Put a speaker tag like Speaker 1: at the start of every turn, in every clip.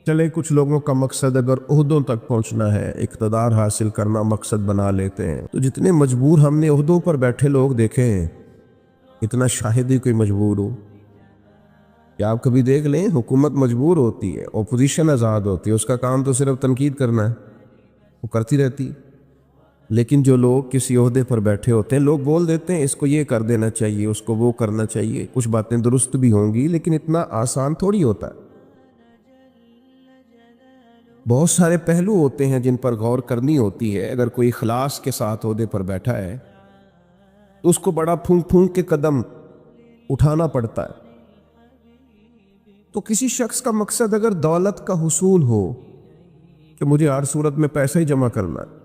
Speaker 1: چلے کچھ لوگوں کا مقصد اگر عہدوں تک پہنچنا ہے، اقتدار حاصل کرنا مقصد بنا لیتے ہیں، تو جتنے مجبور ہم نے عہدوں پر بیٹھے لوگ دیکھے ہیں، اتنا شاہد ہی کوئی مجبور ہو؟ کیا آپ کبھی دیکھ لیں حکومت مجبور ہوتی ہے، اپوزیشن آزاد ہوتی ہے، اس کا کام تو صرف تنقید کرنا ہے، وہ کرتی رہتی۔ لیکن جو لوگ کسی عہدے پر بیٹھے ہوتے ہیں، لوگ بول دیتے ہیں اس کو یہ کر دینا چاہیے، اس کو وہ کرنا چاہیے، کچھ باتیں درست بھی ہوں گی لیکن اتنا آسان تھوڑی ہوتا ہے۔ بہت سارے پہلو ہوتے ہیں جن پر غور کرنی ہوتی ہے۔ اگر کوئی اخلاص کے ساتھ عہدے پر بیٹھا ہے تو اس کو بڑا پھونک پھونک کے قدم اٹھانا پڑتا ہے۔ تو کسی شخص کا مقصد اگر دولت کا حصول ہو کہ مجھے ہر صورت میں پیسہ ہی جمع کرنا ہے،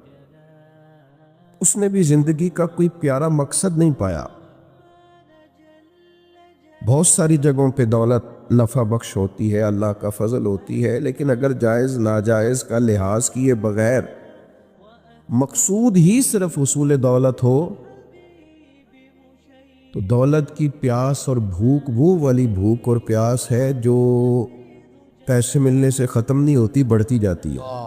Speaker 1: اس نے بھی زندگی کا کوئی پیارا مقصد نہیں پایا۔ بہت ساری جگہوں پہ دولت نفع بخش ہوتی ہے، اللہ کا فضل ہوتی ہے، لیکن اگر جائز ناجائز کا لحاظ کیے بغیر مقصود ہی صرف حصول دولت ہو تو دولت کی پیاس اور بھوک وہ والی بھوک اور پیاس ہے جو پیسے ملنے سے ختم نہیں ہوتی، بڑھتی جاتی ہے۔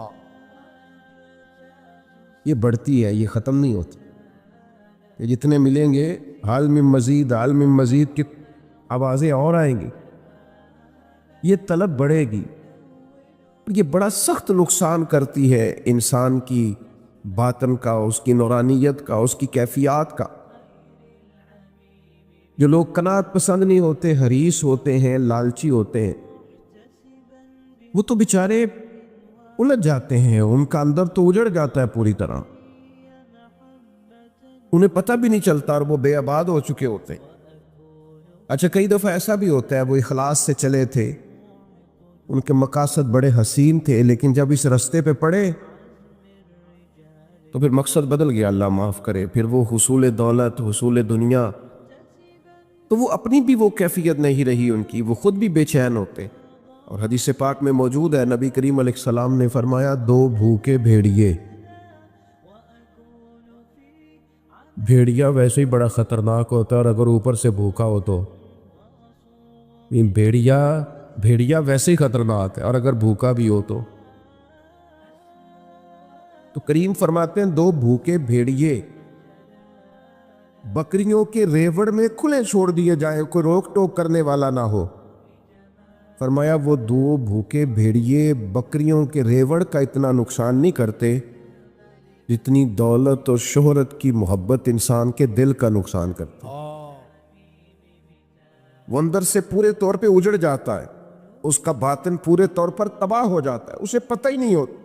Speaker 1: یہ بڑھتی ہے، یہ ختم نہیں ہوتی۔ یہ جتنے ملیں گے حال میں مزید حال میں مزید کی آوازیں اور آئیں گی، یہ طلب بڑھے گی۔ یہ بڑا سخت نقصان کرتی ہے انسان کی باطن کا، اس کی نورانیت کا، اس کی کیفیات کا۔ جو لوگ قناعت پسند نہیں ہوتے، حریص ہوتے ہیں، لالچی ہوتے ہیں، وہ تو بیچارے الجھ جاتے ہیں، ان کا اندر تو اجڑ جاتا ہے پوری طرح، انہیں پتہ بھی نہیں چلتا اور وہ بے آباد ہو چکے ہوتے ہیں۔ اچھا، کئی دفعہ ایسا بھی ہوتا ہے وہ اخلاص سے چلے تھے، ان کے مقاصد بڑے حسین تھے، لیکن جب اس رستے پہ پڑے تو پھر مقصد بدل گیا، اللہ معاف کرے، پھر وہ حصول دولت، حصول دنیا، تو وہ اپنی بھی وہ کیفیت نہیں رہی ان کی، وہ خود بھی بے چین ہوتے۔ اور حدیث پاک میں موجود ہے، نبی کریم علیہ السلام نے فرمایا، دو بھوکے بھیڑیے، بھیڑیا ویسے ہی بڑا خطرناک ہوتا ہے، اور اگر اوپر سے بھوکا ہو تو بھیڑیا ویسے ہی خطرناک ہے، اور اگر بھوکا بھی ہو تو کریم فرماتے ہیں دو بھوکے بھیڑیے بکریوں کے ریوڑ میں کھلے چھوڑ دیے جائیں، کوئی روک ٹوک کرنے والا نہ ہو۔ فرمایا وہ دو بھوکے بھیڑیے بکریوں کے ریوڑ کا اتنا نقصان نہیں کرتے جتنی دولت اور شہرت کی محبت انسان کے دل کا نقصان کرتی۔ وہ اندر سے پورے طور پہ اجڑ جاتا ہے، اس کا باطن پورے طور پر تباہ ہو جاتا ہے، اسے پتہ ہی نہیں ہوتا۔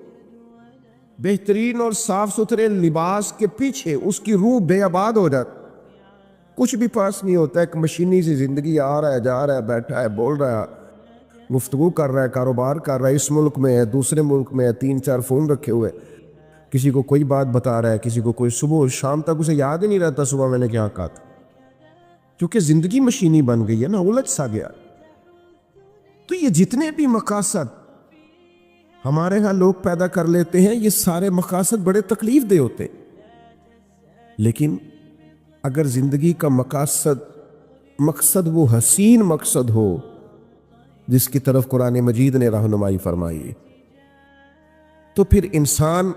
Speaker 1: بہترین اور صاف ستھرے لباس کے پیچھے اس کی روح بے آباد ہو جاتی، کچھ بھی پاس نہیں ہوتا، ایک مشینی سی زندگی، آ رہا ہے، جا رہا ہے، بیٹھا ہے، بول رہا ہے، گفتگو کر رہا ہے، کاروبار کر رہا ہے، اس ملک میں ہے، دوسرے ملک میں ہے، 3-4 فون رکھے ہوئے، کسی کو کوئی بات بتا رہا ہے، کسی کو کوئی، صبح شام تک اسے یاد ہی نہیں رہتا صبح میں نے کیا کہا تھا، کیونکہ زندگی مشینی بن گئی ہے نا، الجھ سا گیا۔ تو یہ جتنے بھی مقاصد ہمارے ہاں لوگ پیدا کر لیتے ہیں، یہ سارے مقاصد بڑے تکلیف دہ ہوتے، لیکن اگر زندگی کا مقصد وہ حسین مقصد ہو جس کی طرف قرآن مجید نے رہنمائی فرمائی، تو پھر انسان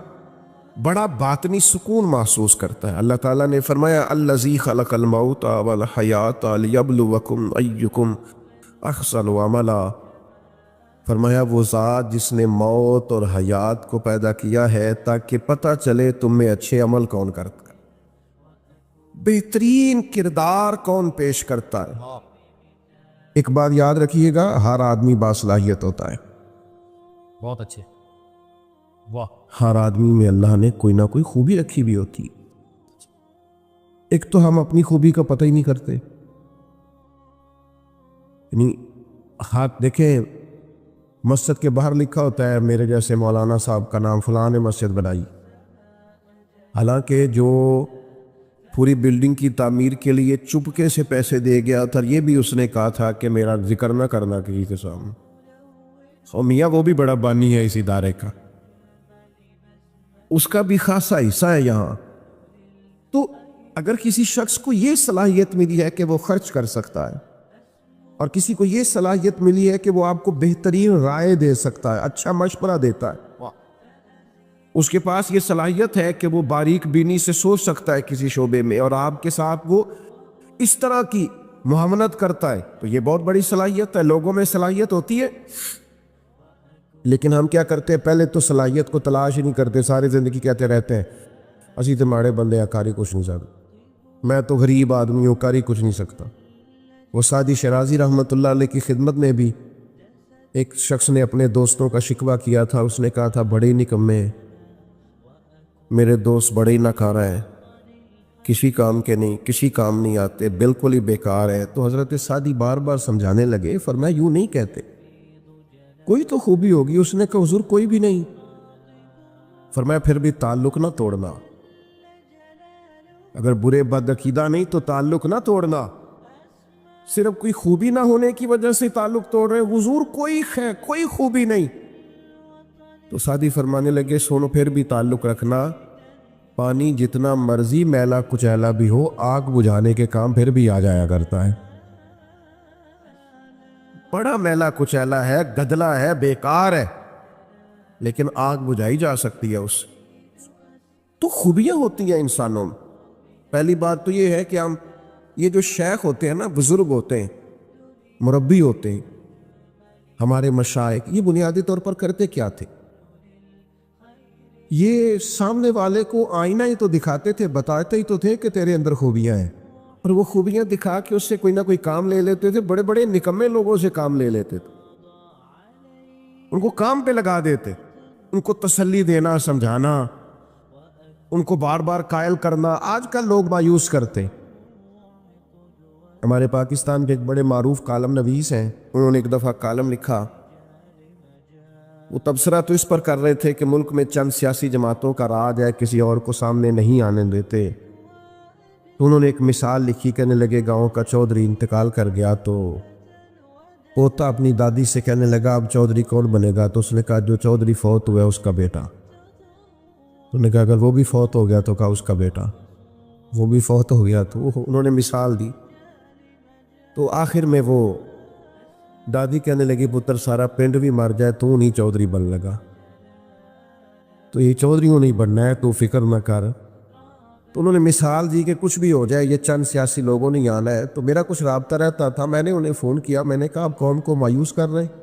Speaker 1: بڑا باطنی سکون محسوس کرتا ہے۔ اللہ تعالیٰ نے فرمایا الذی خلق الموت والحیات لیبلوکم ایکم احسن عملا، فرمایا وہ ذات جس نے موت اور حیات کو پیدا کیا ہے تاکہ پتہ چلے تم میں اچھے عمل کون کرتا ہے، بہترین کردار کون پیش کرتا ہے۔ ایک بات یاد رکھیے گا، ہر آدمی باصلاحیت ہوتا ہے،
Speaker 2: بہت اچھے، واہ،
Speaker 1: ہر آدمی میں اللہ نے کوئی نہ کوئی خوبی رکھی بھی ہوتی۔ ایک تو ہم اپنی خوبی کا پتہ ہی نہیں کرتے، یعنی ہاتھ دیکھیں مسجد کے باہر لکھا ہوتا ہے میرے جیسے مولانا صاحب کا نام فلاں نے مسجد بنائی، حالانکہ جو پوری بلڈنگ کی تعمیر کے لیے چپکے سے پیسے دے گیا تھا، یہ بھی اس نے کہا تھا کہ میرا ذکر نہ کرنا کسی کے سامنے، اور میاں وہ بھی بڑا بانی ہے اس ادارے کا، اس کا بھی خاصا حصہ ہے یہاں۔ تو اگر کسی شخص کو یہ صلاحیت ملی ہے کہ وہ خرچ کر سکتا ہے اور کسی کو یہ صلاحیت ملی ہے کہ وہ آپ کو بہترین رائے دے سکتا ہے، اچھا مشورہ دیتا ہے، اس کے پاس یہ صلاحیت ہے کہ وہ باریک بینی سے سوچ سکتا ہے کسی شعبے میں، اور آپ کے ساتھ وہ اس طرح کی معاملت کرتا ہے، تو یہ بہت بڑی صلاحیت ہے۔ لوگوں میں صلاحیت ہوتی ہے، لیکن ہم کیا کرتے ہیں، پہلے تو صلاحیت کو تلاش ہی نہیں کرتے، ساری زندگی کہتے رہتے ہیں اسی تو ماڑے بندے ہیں، کاری کچھ نہیں سکتا، میں تو غریب آدمی ہوں، کاری کچھ نہیں سکتا۔ وہ سعدی شرازی رحمۃ اللہ علیہ کی خدمت میں بھی ایک شخص نے اپنے دوستوں کا شکوہ کیا تھا، اس نے کہا تھا بڑے ہی نکمے ہیں میرے دوست، بڑے ہی ناکارہ ہیں، کسی کام کے نہیں، کسی کام نہیں آتے، بالکل ہی بیکار ہے۔ تو حضرت سعدی بار بار سمجھانے لگے، فرمایا یوں نہیں کہتے، کوئی تو خوبی ہوگی۔ اس نے کہا حضور کوئی بھی نہیں۔ فرمایا پھر بھی تعلق نہ توڑنا، اگر برے بد عقیدہ نہیں تو تعلق نہ توڑنا، صرف کوئی خوبی نہ ہونے کی وجہ سے تعلق توڑ رہے ہیں۔ حضور کوئی خوبی نہیں۔ تو سعدی فرمانے لگے سنو پھر بھی تعلق رکھنا، پانی جتنا مرضی میلا کچیلا بھی ہو، آگ بجھانے کے کام پھر بھی آ جایا کرتا ہے۔ بڑا میلا کچیلا ہے، گدلا ہے، بیکار ہے، لیکن آگ بجھائی جا سکتی ہے اس۔ تو خوبیاں ہوتی ہیں انسانوں میں۔ پہلی بات تو یہ ہے کہ ہم یہ جو شیخ ہوتے ہیں نا، بزرگ ہوتے ہیں، مربی ہوتے ہیں، ہمارے مشائخ، یہ بنیادی طور پر کرتے کیا تھے؟ یہ سامنے والے کو آئینہ ہی تو دکھاتے تھے، بتاتے ہی تو تھے کہ تیرے اندر خوبیاں ہیں، اور وہ خوبیاں دکھا کے اس سے کوئی نہ کوئی کام لے لیتے تھے۔ بڑے بڑے نکمے لوگوں سے کام لے لیتے تھے، ان کو کام پہ لگا دیتے، ان کو تسلی دینا، سمجھانا، ان کو بار بار قائل کرنا۔ آج کل لوگ مایوس کرتے۔ ہمارے پاکستان کے ایک بڑے معروف کالم نویس ہیں، انہوں نے ایک دفعہ کالم لکھا، وہ تبصرہ تو اس پر کر رہے تھے کہ ملک میں چند سیاسی جماعتوں کا راج ہے، کسی اور کو سامنے نہیں آنے دیتے۔ تو انہوں نے ایک مثال لکھی، کہنے لگے گاؤں کا چودھری انتقال کر گیا تو پوتا اپنی دادی سے کہنے لگا اب چودھری کون بنے گا؟ تو اس نے کہا جو چودھری فوت ہوا ہے اس کا بیٹا۔ انہوں نے کہا اگر وہ بھی فوت ہو گیا تو کہا اس کا بیٹا، وہ بھی فوت ہو گیا تو انہوں نے مثال دی۔ تو آخر میں وہ دادی کہنے لگی پتر سارا پنڈ بھی مر جائے تو نہیں چودھری بن لگا، تو یہ چودھریوں نہیں بننا ہے، تو فکر نہ کر۔ تو انہوں نے مثال دی کہ کچھ بھی ہو جائے، یہ چند سیاسی لوگوں نے آنا ہے۔ تو میرا کچھ رابطہ رہتا تھا، میں نے انہیں فون کیا، میں نے کہا آپ قوم کو مایوس کر رہے ہیں،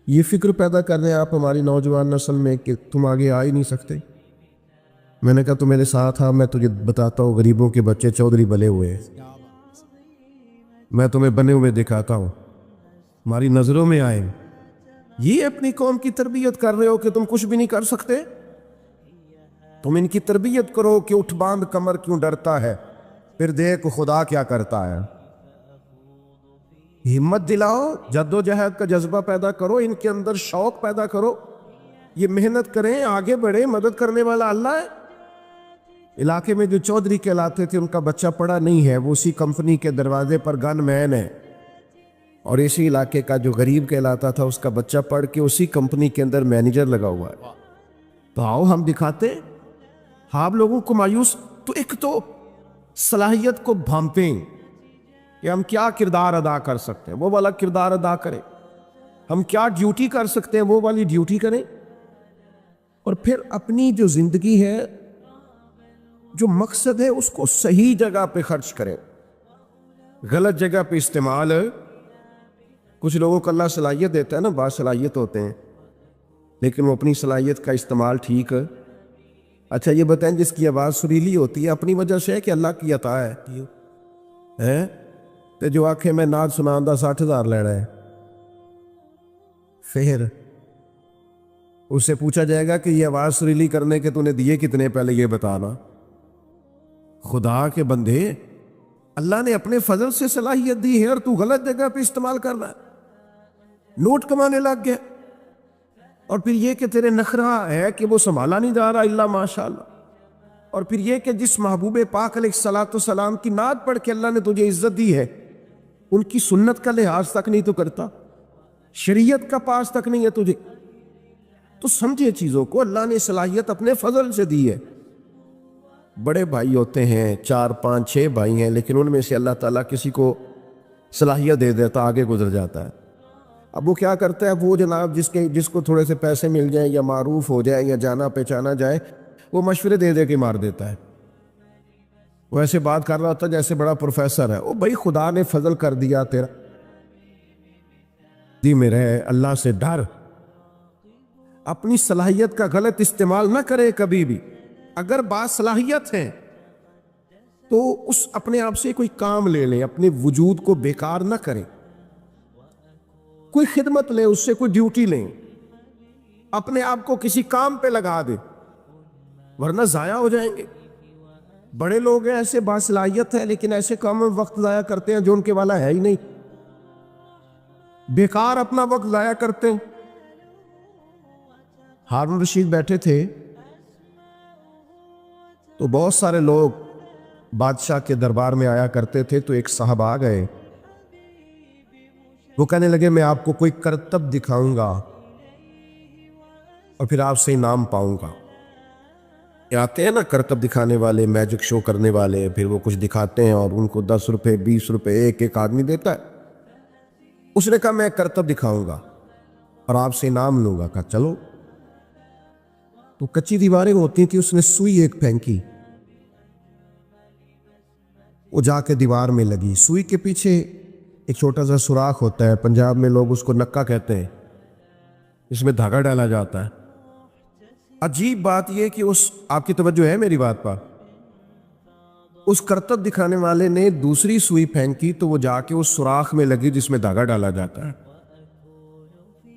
Speaker 1: یہ فکر پیدا کر رہے ہیں آپ ہماری نوجوان نسل میں کہ تم آگے آ ہی نہیں سکتے۔ میں نے کہا تو میرے ساتھ میں تجھے بتاتا ہوں غریبوں کے بچے چودھری بنے ہوئے ہیں، میں تمہیں بنے ہوئے دکھاتا ہوں، ہماری نظروں میں آئے۔ یہ اپنی قوم کی تربیت کر رہے ہو کہ تم کچھ بھی نہیں کر سکتے؟ تم ان کی تربیت کرو کہ اٹھ باندھ کمر کیوں ڈرتا ہے، پھر دیکھ خدا کیا کرتا ہے۔ ہمت دلاؤ، جد و جہد کا جذبہ پیدا کرو، ان کے اندر شوق پیدا کرو، یہ محنت کریں، آگے بڑھیں، مدد کرنے والا اللہ ہے۔ علاقے میں جو چودھری کہلاتے تھے ان کا بچہ پڑھا نہیں ہے، وہ اسی کمپنی کے دروازے پر گن مین ہے، اور اسی علاقے کا جو غریب کہلاتا تھا اس کا بچہ پڑھ کے اسی کمپنی کے اندر مینیجر لگا ہوا ہے۔ تو آؤ ہم دکھاتے ہیں، آپ لوگوں کو مایوس، تو ایک تو صلاحیت کو بھانپیں کہ ہم کیا کردار ادا کر سکتے ہیں، وہ والا کردار ادا کریں، ہم کیا ڈیوٹی کر سکتے ہیں وہ والی ڈیوٹی کریں، اور پھر اپنی جو زندگی ہے، جو مقصد ہے، اس کو صحیح جگہ پہ خرچ کریں، غلط جگہ پہ استعمال۔ کچھ لوگوں کو اللہ صلاحیت دیتا ہے نا، بعض صلاحیت ہوتے ہیں لیکن وہ اپنی صلاحیت کا استعمال ٹھیک ہے۔ اچھا یہ بتائیں جس کی آواز سریلی ہوتی ہے اپنی وجہ سے ہے کہ اللہ کی عطا ہے؟ تو جو آنکھیں میں نعت سنان دا 60,000 لے رہا ہے، پھر اس سے پوچھا جائے گا کہ یہ آواز سریلی کرنے کے تو نے دیے کتنے، پہلے یہ بتانا۔ خدا کے بندے، اللہ نے اپنے فضل سے صلاحیت دی ہے اور تو غلط جگہ پہ استعمال کر رہا ہے، نوٹ کمانے لگ گیا، اور پھر یہ کہ تیرے نخرہ ہے کہ وہ سنبھالا نہیں جا رہا الا ماشاءاللہ، اور پھر یہ کہ جس محبوب پاک علیہ الصلوۃ والسلام کی نعت پڑھ کے اللہ نے تجھے عزت دی ہے، ان کی سنت کا لحاظ تک نہیں تو کرتا، شریعت کا پاس تک نہیں ہے تجھے۔ تو سمجھے چیزوں کو، اللہ نے صلاحیت اپنے فضل سے دی ہے۔ بڑے بھائی ہوتے ہیں، 4 5 6 بھائی ہیں، لیکن ان میں سے اللہ تعالیٰ کسی کو صلاحیت دے دیتا، آگے گزر جاتا ہے۔ اب وہ کیا کرتا ہے، وہ جناب جس کو تھوڑے سے پیسے مل جائیں یا معروف ہو جائے یا جانا پہچانا جائے، وہ مشورے دے دے کے مار دیتا ہے۔ وہ ایسے بات کر رہا ہوتا ہے جیسے بڑا پروفیسر ہے۔ وہ بھائی خدا نے فضل کر دیا تیرا، دی میں رہے، اللہ سے ڈر، اپنی صلاحیت کا غلط استعمال نہ کرے کبھی بھی۔ اگر بات صلاحیت ہے تو اس اپنے آپ سے کوئی کام لے لیں، اپنے وجود کو بیکار نہ کریں، کوئی خدمت لیں، اس سے کوئی ڈیوٹی لیں، اپنے آپ کو کسی کام پہ لگا دیں، ورنہ ضائع ہو جائیں گے۔ بڑے لوگ ہیں ایسے باصلاحیت ہے لیکن ایسے کام میں وقت ضائع کرتے ہیں جو ان کے والا ہے ہی نہیں، بیکار اپنا وقت ضائع کرتے ہیں۔ ہارون رشید بیٹھے تھے تو بہت سارے لوگ بادشاہ کے دربار میں آیا کرتے تھے، تو ایک صاحب آ گئے، وہ کہنے لگے میں آپ کو کوئی کرتب دکھاؤں گا اور پھر آپ سے انعام پاؤں گا۔ یہ آتے ہیں نا کرتب دکھانے والے، میجک شو کرنے والے، پھر وہ کچھ دکھاتے ہیں اور ان کو 10 روپے 20 روپے ایک آدمی دیتا ہے۔ اس نے کہا میں کرتب دکھاؤں گا اور آپ سے انعام لوں گا۔ کہا چلو۔ تو کچی دیواریں ہوتی تھی، اس نے سوئی ایک پھینکی، وہ جا کے دیوار میں لگی۔ سوئی کے پیچھے ایک چھوٹا سا سوراخ ہوتا ہے، پنجاب میں لوگ اس کو نکا کہتے ہیں، اس میں دھاگا ڈالا جاتا ہے۔ عجیب بات یہ کہ آپ کی توجہ ہے میری بات پر، اس کرتب دکھانے والے نے دوسری سوئی پھینکی تو وہ جا کے اس سوراخ میں لگی جس میں دھاگا ڈالا جاتا ہے۔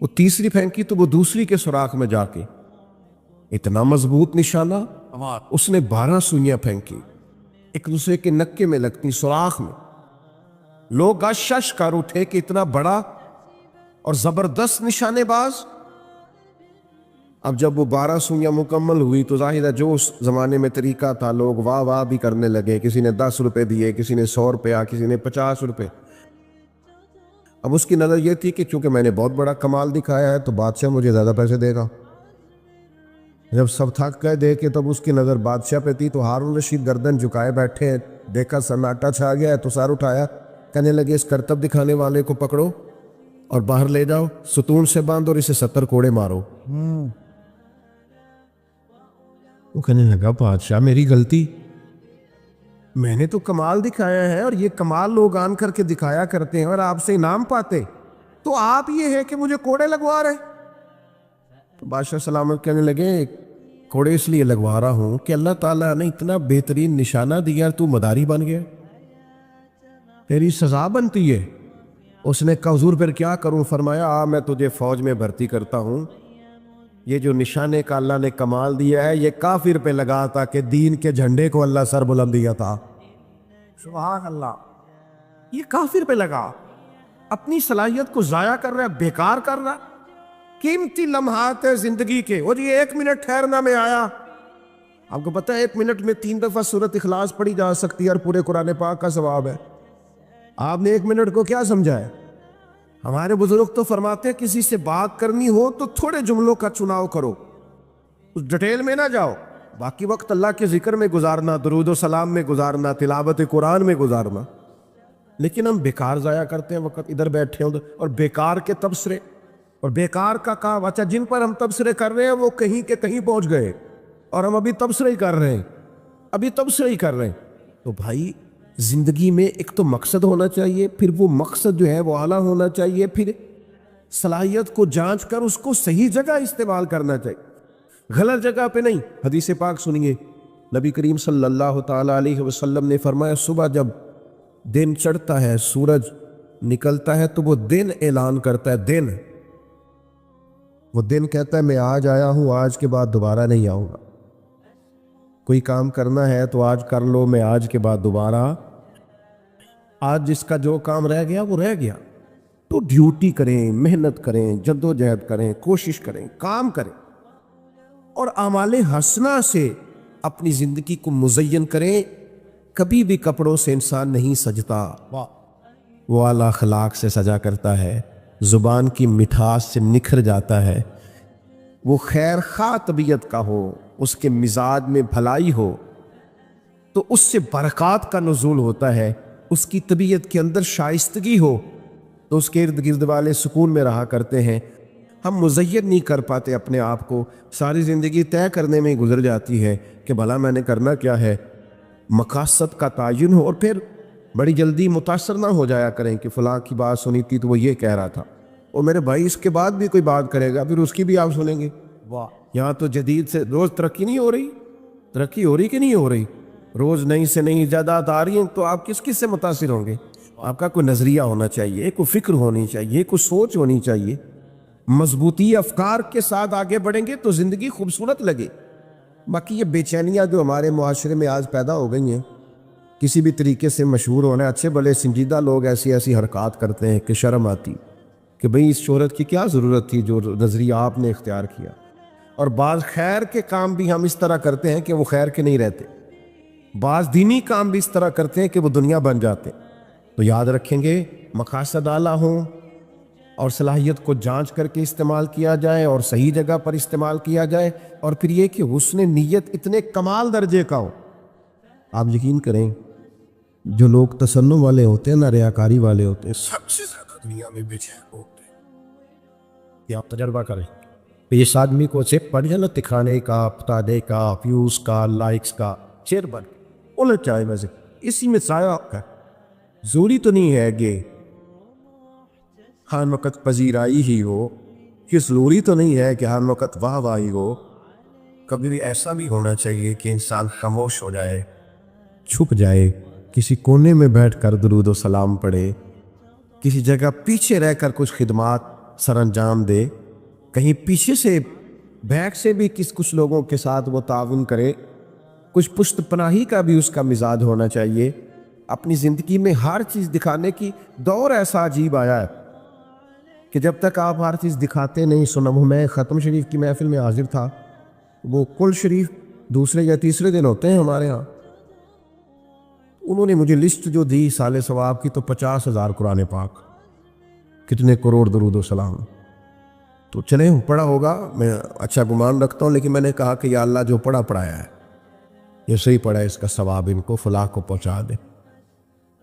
Speaker 1: وہ تیسری پھینکی تو وہ دوسری کے سوراخ میں جا کے، اتنا مضبوط نشانہ، اس نے 12 سوئیاں پھینکی، ایک دوسرے کے نکے میں لگتی، سوراخ میں۔ لوگ شش کر اٹھے کہ اتنا بڑا اور زبردست نشانے باز۔ اب جب وہ 12 سوئیاں مکمل ہوئی تو ظاہر ہے جو اس زمانے میں طریقہ تھا، لوگ واہ واہ بھی کرنے لگے، کسی نے 10 روپے دیے، کسی نے 100 روپیہ، کسی نے 50 روپے۔ اب اس کی نظر یہ تھی کہ چونکہ میں نے بہت بڑا کمال دکھایا ہے تو بادشاہ مجھے زیادہ پیسے دے گا۔ جب سب تھک گئے دے کے تب اس کی نظر بادشاہ پہ تھی، تو ہارون رشید گردن جھکائے بیٹھے ہیں، دیکھا سناٹا چھا گیا ہے تو سر اٹھایا، کہنے لگے اس کرتب دکھانے والے کو پکڑو اور باہر لے جاؤ، ستون سے باندھ اور اسے 70 کوڑے مارو۔ وہ کہنے لگا بادشاہ میری غلطی، میں نے تو کمال دکھایا ہے اور یہ کمال لوگ آن کر کے دکھایا کرتے ہیں اور آپ سے انعام پاتے، تو آپ یہ ہے کہ مجھے کوڑے لگوا رہے۔ تو بادشاہ سلامت کہنے لگے کوڑے اس لیے لگوا رہا ہوں کہ اللہ تعالیٰ نے اتنا بہترین نشانہ دیا، تو مداری بن گیا، تیری سزا بنتی ہے۔ اس نے کہا حضور پھر کیا کروں؟ فرمایا میں تجھے فوج میں بھرتی کرتا ہوں، یہ جو نشانے کا اللہ نے کمال دیا ہے یہ کافر پہ لگا تھا کہ دین کے جھنڈے کو اللہ سر بلند دیا تھا۔ سبحان اللہ، یہ کافر پہ لگا، اپنی صلاحیت کو ضائع کر رہا ہے، بیکار کر رہا ہے۔ قیمتی لمحات ہے زندگی کے، وہ جی 1 منٹ ٹھہرنا میں آیا۔ آپ کو پتہ ہے 1 منٹ میں 3 دفعہ سورۃ اخلاص پڑھی جا سکتی ہے اور پورے قرآن پاک کا ثواب ہے۔ آپ نے 1 منٹ کو کیا سمجھا ہے؟ ہمارے بزرگ تو فرماتے ہیں کسی سے بات کرنی ہو تو تھوڑے جملوں کا چناؤ کرو، اس ڈیٹیل میں نہ جاؤ، باقی وقت اللہ کے ذکر میں گزارنا، درود و سلام میں گزارنا، تلاوت قرآن میں گزارنا۔ لیکن ہم بیکار ضائع کرتے ہیں وقت، ادھر بیٹھے ادھر، اور بیکار کے تبصرے اور بیکار کا کام۔ اچھا جن پر ہم تبصرے کر رہے ہیں وہ کہیں کے کہیں پہنچ گئے اور ہم ابھی تبصرے ہی کر رہے ہیں، ابھی تبصرے ہی کر رہے ہیں۔ تو بھائی زندگی میں ایک تو مقصد ہونا چاہیے، پھر وہ مقصد جو ہے وہ اعلیٰ ہونا چاہیے، پھر صلاحیت کو جانچ کر اس کو صحیح جگہ استعمال کرنا چاہیے، غلط جگہ پہ نہیں۔ حدیث پاک سنیے، نبی کریم صلی اللہ تعالیٰ علیہ وسلم نے فرمایا صبح جب دن چڑھتا ہے، سورج نکلتا ہے تو وہ دن اعلان کرتا ہے، دن وہ دن کہتا ہے میں آج آیا ہوں، آج کے بعد دوبارہ نہیں آؤں گا۔ کوئی کام کرنا ہے تو آج کر لو، میں آج کے بعد دوبارہ، آج جس کا جو کام رہ گیا وہ رہ گیا۔ تو ڈیوٹی کریں، محنت کریں، جد و جہد کریں، کوشش کریں، کام کریں اور اعمال حسنہ سے اپنی زندگی کو مزین کریں۔ کبھی بھی کپڑوں سے انسان نہیں سجتا، وہ اعلیٰ اخلاق سے سجا کرتا ہے، زبان کی مٹھاس سے نکھر جاتا ہے، وہ خیر خواہ طبیعت کا ہو، اس کے مزاج میں بھلائی ہو تو اس سے برکات کا نزول ہوتا ہے، اس کی طبیعت کے اندر شائستگی ہو تو اس کے ارد گرد والے سکون میں رہا کرتے ہیں. ہم مزین نہیں کر پاتے اپنے آپ کو, ساری زندگی طے کرنے میں گزر جاتی ہے کہ بھلا میں نے کرنا کیا ہے. مقاصد کا تعین ہو اور پھر بڑی جلدی متاثر نہ ہو جایا کریں کہ فلاں کی بات سنی تھی تو وہ یہ کہہ رہا تھا, اور میرے بھائی اس کے بعد بھی کوئی بات کرے گا پھر اس کی بھی آپ سنیں گے.
Speaker 2: واہ.
Speaker 1: یہاں تو جدید سے روز ترقی نہیں ہو رہی, ترقی ہو رہی کہ نہیں ہو رہی, روز نئی سے نئی ایجادات آ رہی ہیں, تو آپ کس کس سے متاثر ہوں گے؟ آپ کا کوئی نظریہ ہونا چاہیے, کوئی فکر ہونی چاہیے, کوئی سوچ ہونی چاہیے. مضبوطی افکار کے ساتھ آگے بڑھیں گے تو زندگی خوبصورت لگے. باقی یہ بے چینیاں جو ہمارے معاشرے میں آج پیدا ہو گئی ہیں, کسی بھی طریقے سے مشہور ہونا, اچھے بڑے سنجیدہ لوگ ایسی ایسی حرکات کرتے ہیں کہ شرم آتی کہ بھئی اس شہرت کی کیا ضرورت تھی جو نظریہ آپ نے اختیار کیا. اور بعض خیر کے کام بھی ہم اس طرح کرتے ہیں کہ وہ خیر کے نہیں رہتے, بعض دینی کام بھی اس طرح کرتے ہیں کہ وہ دنیا بن جاتے. تو یاد رکھیں گے مقاصد اعلیٰ ہوں اور صلاحیت کو جانچ کر کے استعمال کیا جائے اور صحیح جگہ پر استعمال کیا جائے, اور پھر یہ کہ حسن نیت اتنے کمال درجے کا ہو. آپ یقین کریں جو لوگ تسنم والے ہوتے ہیں نا, ریاکاری والے ہوتے ہیں, سب سے زیادہ دنیا میں بے چین ہوتے ہیں. یہ آپ تجربہ کریں. اس آدمی کو صرف پڑھے نا دکھانے کا, بتانے کا, ویوز کا, لائکس کا, شیئر بن الٹ جائے ویسے اسی میں سایہ کا. ضروری تو نہیں ہے کہ ہر وقت پذیرائی ہی ہو, یہ ضروری تو نہیں ہے کہ ہر وقت واہ واہی ہو. کبھی بھی ایسا بھی ہونا چاہیے کہ انسان خاموش ہو جائے, چھپ جائے, کسی کونے میں بیٹھ کر درود و سلام پڑھے, کسی جگہ پیچھے رہ کر کچھ خدمات سر انجام دے, کہیں پیچھے سے بیک سے بھی کچھ لوگوں کے ساتھ وہ تعاون کرے. کچھ پشت پناہی کا بھی اس کا مزاج ہونا چاہیے. اپنی زندگی میں ہر چیز دکھانے کی دور ایسا عجیب آیا ہے کہ جب تک آپ ہر چیز دکھاتے نہیں. میں ختم شریف کی محفل میں حاضر تھا, وہ کل شریف دوسرے یا تیسرے دن ہوتے ہیں ہمارے ہاں. انہوں نے مجھے لسٹ جو دی سال ثواب کی, تو 50,000 قرآن پاک, کتنے کروڑ درود و سلام. تو چلیں پڑھا ہوگا, میں اچھا گمان رکھتا ہوں, لیکن میں نے کہا کہ یا اللہ جو پڑھا پڑھایا ہے یہ صحیح پڑھا ہے, اس کا ثواب ان کو فلاح کو پہنچا دے.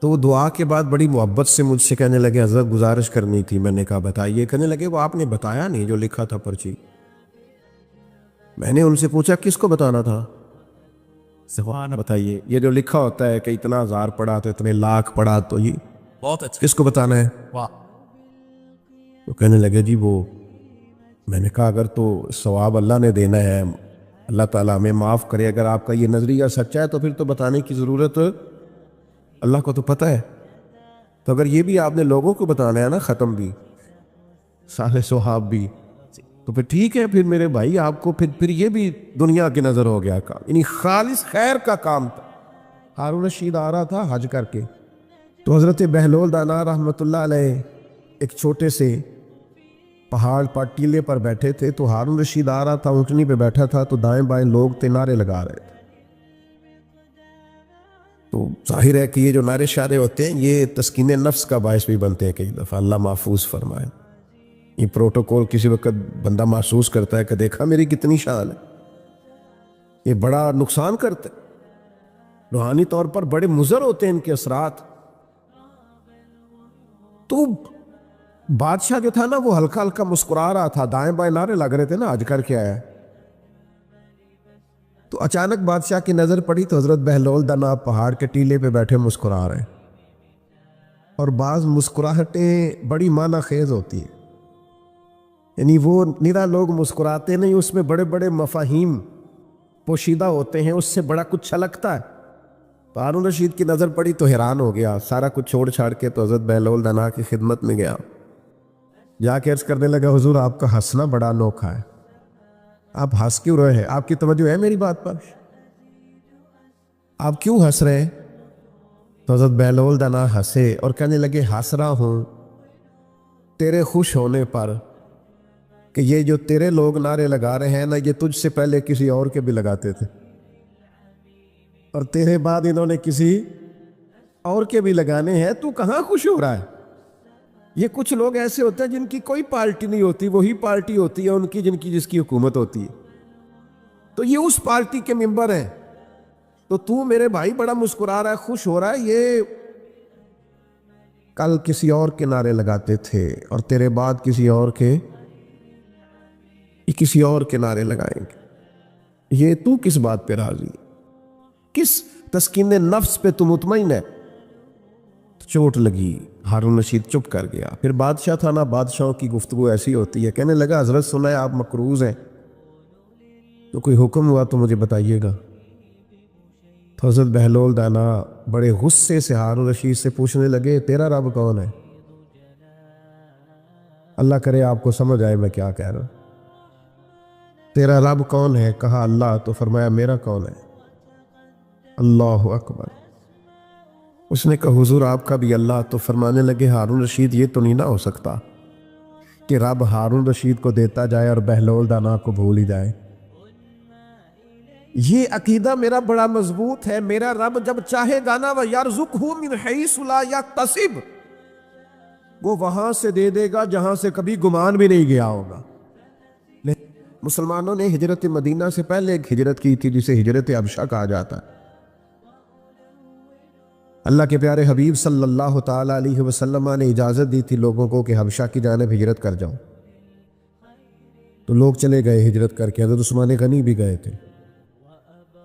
Speaker 1: تو وہ دعا کے بعد بڑی محبت سے مجھ سے کہنے لگے حضرت گزارش کرنی تھی. میں نے کہا بتائیے. کہنے لگے وہ آپ نے بتایا نہیں جو لکھا تھا پرچی. میں نے ان سے پوچھا کس کو بتانا تھا؟ سبحان بتائیے, یہ جو لکھا ہوتا ہے کہ اتنا 1000 پڑھا تو اتنے لاکھ پڑھا, تو یہ
Speaker 2: بہت اچھا.
Speaker 1: کس کو بتانا ہے؟
Speaker 2: واہ.
Speaker 1: تو کہنے لگے جی وہ. میں نے کہا اگر تو ثواب اللہ نے دینا ہے, اللہ تعالیٰ ہمیں معاف کرے, اگر آپ کا یہ نظریہ سچا ہے تو پھر تو بتانے کی ضرورت اللہ کو تو پتہ ہے. تو اگر یہ بھی آپ نے لوگوں کو بتانا ہے نا, ختم بھی سال ثواب بھی, تو پھر ٹھیک ہے. پھر میرے بھائی آپ کو پھر یہ بھی دنیا کی نظر ہو گیا کام, یعنی خالص خیر کا کام تھا. ہارون رشید آ رہا تھا حج کر کے, تو حضرت بہلول دانا رحمۃ اللہ علیہ ایک چھوٹے سے پہاڑ پر ٹیلے پر بیٹھے تھے. تو ہارون رشید آ رہا تھا, اونٹنی پہ بیٹھا تھا, تو دائیں بائیں لوگ تھے نعرے لگا رہے تھے. تو ظاہر ہے کہ یہ جو نعرے شعرے ہوتے ہیں یہ تسکین نفس کا باعث بھی بنتے ہیں. کئی دفعہ اللہ محفوظ فرمائے. یہ پروٹوکول کسی وقت بندہ محسوس کرتا ہے کہ دیکھا میری کتنی شان ہے, یہ بڑا نقصان کرتا ہے. روحانی طور پر بڑے مضر ہوتے ہیں ان کے اثرات. تو بادشاہ جو تھا نا وہ ہلکا ہلکا مسکرا رہا تھا, دائیں بائیں نعرے لگ رہے تھے نا حج کر کے آیا. تو اچانک بادشاہ کی نظر پڑی تو حضرت بہلول دانا پہاڑ کے ٹیلے پہ بیٹھے مسکرا رہے. اور بعض مسکراہٹیں بڑی معنی خیز ہوتی ہیں, یعنی وہ نرا لوگ مسکراتے نہیں, اس میں بڑے بڑے مفاہیم پوشیدہ ہوتے ہیں, اس سے بڑا کچھ چھلکتا ہے. ہارون رشید کی نظر پڑی تو حیران ہو گیا, سارا کچھ چھوڑ چھاڑ کے تو حضرت بہلول دانا کی خدمت میں گیا. جا کے عرض کرنے لگا حضور آپ کا ہنسنا بڑا انوکھا ہے, آپ ہنس کیوں رہے ہیں؟ آپ کی توجہ ہے میری بات پر؟ آپ کیوں ہنس رہے ہیں؟ تو حضرت بہلول دانا ہنسے اور کہنے لگے ہنس رہا ہوں تیرے خوش ہونے پر کہ یہ جو تیرے لوگ نعرے لگا رہے ہیں نا, یہ تجھ سے پہلے کسی اور کے بھی لگاتے تھے, اور تیرے بعد انہوں نے کسی اور کے بھی لگانے ہیں. تو کہاں خوش ہو رہا ہے؟ یہ کچھ لوگ ایسے ہوتے ہیں جن کی کوئی پارٹی نہیں ہوتی, وہی پارٹی ہوتی ہے ان کی جس کی حکومت ہوتی ہے, تو یہ اس پارٹی کے ممبر ہیں. تو میرے بھائی بڑا مسکرا رہا ہے, خوش ہو رہا ہے, یہ کل کسی اور کے نعرے لگاتے تھے اور تیرے بعد کسی اور کے نعرے لگائیں گے. یہ تو کس بات پہ راضی؟ کس تسکین نفس پہ تو مطمئن ہے؟ چوٹ لگی، ہارون رشید چپ کر گیا. پھر بادشاہ تھا نا، بادشاہوں کی گفتگو ایسی ہوتی ہے. کہنے لگا حضرت سنا ہے آپ مقروض ہیں، تو کوئی حکم ہوا تو مجھے بتائیے گا. تو حضرت بہلول دانا بڑے غصے سے ہارون رشید سے پوچھنے لگے تیرا رب کون ہے؟ اللہ کرے آپ کو سمجھ آئے میں کیا کہہ رہا ہوں. تیرا رب کون ہے؟ کہا اللہ. تو فرمایا میرا کون ہے؟ اللہ اکبر. اس نے کہا حضور آپ کا بھی اللہ. تو فرمانے لگے ہارون رشید یہ تو نہیں نہ ہو سکتا کہ رب ہارون رشید کو دیتا جائے اور بہلول دانا کو بھول ہی جائے. یہ عقیدہ میرا بڑا مضبوط ہے. میرا رب جب چاہے گا نا وَيَرْزُقْهُ مِنْ حَيْثُ لَا يَحْتَسِبُ، وہ وہاں سے دے دے گا جہاں سے کبھی گمان بھی نہیں گیا ہوگا. مسلمانوں نے ہجرت مدینہ سے پہلے ایک ہجرت کی تھی جسے ہجرت حبشہ کہا جاتا ہے. اللہ کے پیارے حبیب صلی اللہ تعالی علیہ وسلم نے اجازت دی تھی لوگوں کو کہ حبشہ کی جانب ہجرت کر جاؤ. تو لوگ چلے گئے ہجرت کر کے. حضرت عثمان غنی بھی گئے تھے.